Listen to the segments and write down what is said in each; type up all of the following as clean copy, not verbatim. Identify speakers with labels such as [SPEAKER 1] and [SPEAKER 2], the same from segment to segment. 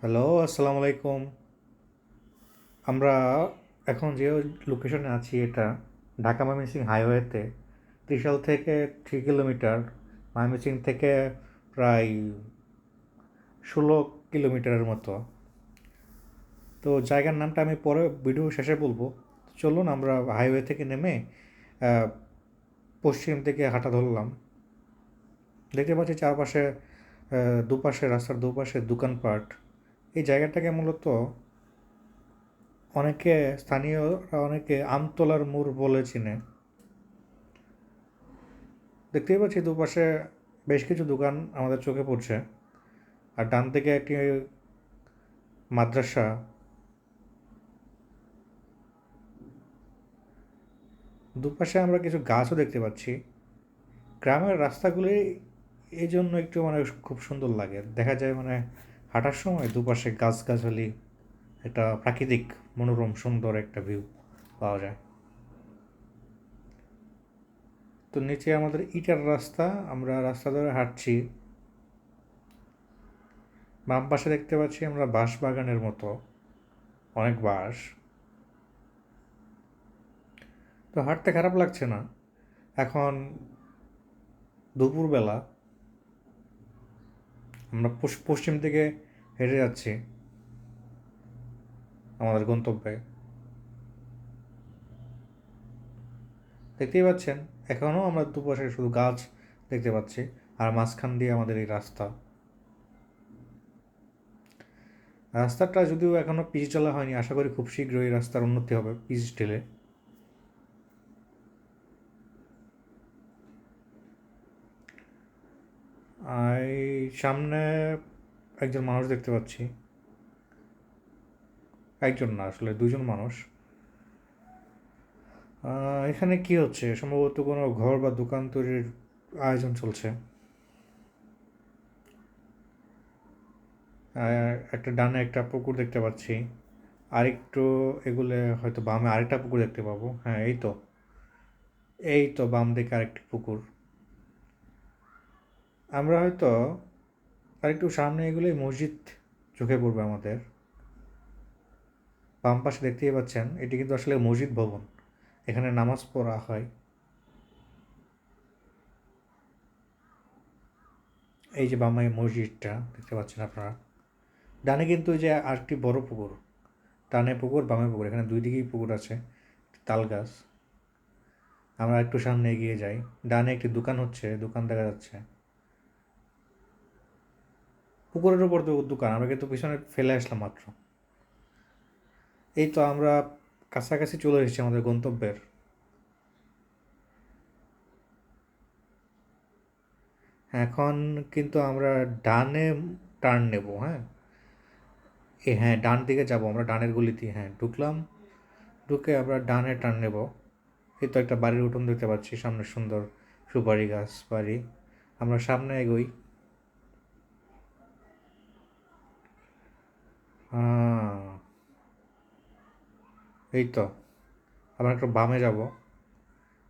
[SPEAKER 1] Hello, আসসালামু আলাইকুম। আমরা এখন যে লোকেশনে আছি এটা ঢাকা ময়মনসিংহ হাইওয়েতে ত্রিশাল থেকে 3 কিলোমিটার, ময়মনসিংহ থেকে প্রায় 16 কিলোমিটারের মতো। তো জায়গার নামটা আমি পরে ভিডিও শেষে বলবো। চলুন আমরা হাইওয়ে থেকে নেমে আহ, পশ্চিম থেকে হাঁটা ধরলাম। দেখতে পাচ্ছি চারপাশে দুপাশে রাস্তার দুপাশে দোকানপাট। এই জায়গাটাকে মূলত স্থানীয়রা অনেকে আমতলার মোড় বলে চিনে। দেখতেই পাচ্ছি দুপাশে বেশ কিছু দোকান আমাদের চোখে পড়ছে। আর ডান দিকে একটি মাদ্রাসা। দুপাশে আমরা কিছু গাছও দেখতে পাচ্ছি। গ্রামের রাস্তাগুলি এই জন্য একটু খুব সুন্দর লাগে, দেখা যায় হাঁটার সময় দুপাশে গাছগাছালি, একটা প্রাকৃতিক মনোরম সুন্দর একটা ভিউ পাওয়া যায়। তো নিচে আমাদের ইটার রাস্তা, আমরা রাস্তা ধরে হাঁটছি। বাম পাশে দেখতে পাচ্ছি আমরা বাঁশ বাগানের মতো অনেক বাঁশ। তো হাঁটতে খারাপ লাগছে না। এখন দুপুরবেলা, আমরা পশ্চিম দিকে হেঁটে যাচ্ছি আমাদের গন্তব্যে। দেখতেই পাচ্ছেন এখনও আমরা দুপাশে শুধু গাছ দেখতে পাচ্ছি, আর মাঝখান দিয়ে আমাদের এই রাস্তা। রাস্তাটা যদিও এখনও পিচ ঢালা হয়নি, আশা করি খুব শীঘ্রই এই রাস্তার উন্নতি হবে পিচ ঢেলে। এই সামনে একজন মানুষ দেখতে পাচ্ছি, একজন না আসলে দুজন মানুষ। এখানে কি হচ্ছে, সম্ভবত কোনো ঘর বা দোকান তৈরির আয়োজন চলছে। একটা ডানে একটা পুকুর দেখতে পাচ্ছি, আরেকটু এগুলে হয়তো বামে আরেকটা পুকুর দেখতে পাবো। হ্যাঁ, এই তো বাম দিকে আরেকটি পুকুর। আমরা হয়তো আরেকটু সামনে এগুলোই মসজিদ চোখে পড়বে আমাদের। বাম পাশে দেখতেই পাচ্ছেন এটি কিন্তু আসলে মসজিদ ভবন, এখানে নামাজ পড়া হয়। এই যে বামে মসজিদটা দেখতে পাচ্ছেন আপনারা। ডানে কিন্তু ওই যে আরেকটি বড় পুকুর, ডানে পুকুর বামে পুকুর, এখানে দুই দিকেই পুকুর আছে, তাল গাছ। আমরা একটু সামনে এগিয়ে যাই, ডানে একটি দোকান হচ্ছে, দোকান দেখা যাচ্ছে। পুকুরের উপর তো দোকান, আমরা কিন্তু পিছনে ফেলে আসলাম মাত্র। এই তো আমরা কাছাকাছি চলে এসেছি আমাদের গন্তব্যের। এখন কিন্তু আমরা ডানে টার্ন নেব। হ্যাঁ, হ্যাঁ, ডান দিকে যাব আমরা, ডানের গলিতে হ্যাঁ ঢুকলাম। ঢুকে আমরা ডানে টার্ন নেব। এই তো একটা বাড়ির উঠোন দেখতে পাচ্ছি, সামনে সুন্দর সুপারি গাছ বাড়ি। আমরা সামনে এগোই। এই তো আমরা একটু বামে যাব।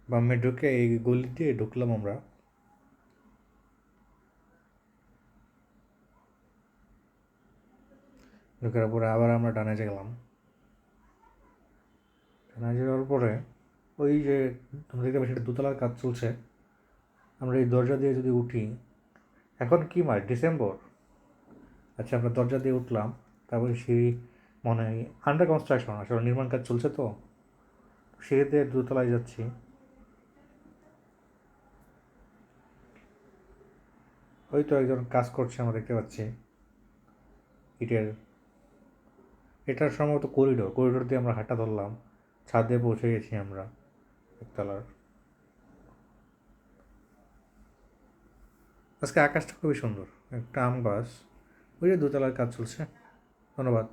[SPEAKER 1] বামে ঢুকে এই গলি দিয়ে ঢুকলাম আমরা। ঢুকার পরে আবার আমরা ডানে গেলাম। ডানে যাওয়ার পরে ওই যে তোমরা দেখতে পাচ্ছি দোতলার কাজ চলছে। আমরা এই দরজা দিয়ে যদি উঠি, এখন কি মাস, ডিসেম্বর। আচ্ছা, আমরা দরজা দিয়ে উঠলাম, তারপরে সিঁড়ি, মনে হয় আন্ডার কনস্ট্রাকশন, আসলে নির্মাণ কাজ চলছে তো। সিঁড়িতে দোতলায় যাচ্ছি। ওই তো একজন কাজ করছে আমরা দেখতে পাচ্ছি ইটের। এটা সম্ভবত করিডোর, করিডোর দিয়ে আমরা হাঁটা ধরলাম, ছাদে পৌঁছে গেছি আমরা একতলার। আজকে আকাশটা খুবই সুন্দর, একটা আম গাছ, ওই যে দোতলার কাজ চলছে। ধন্যবাদ।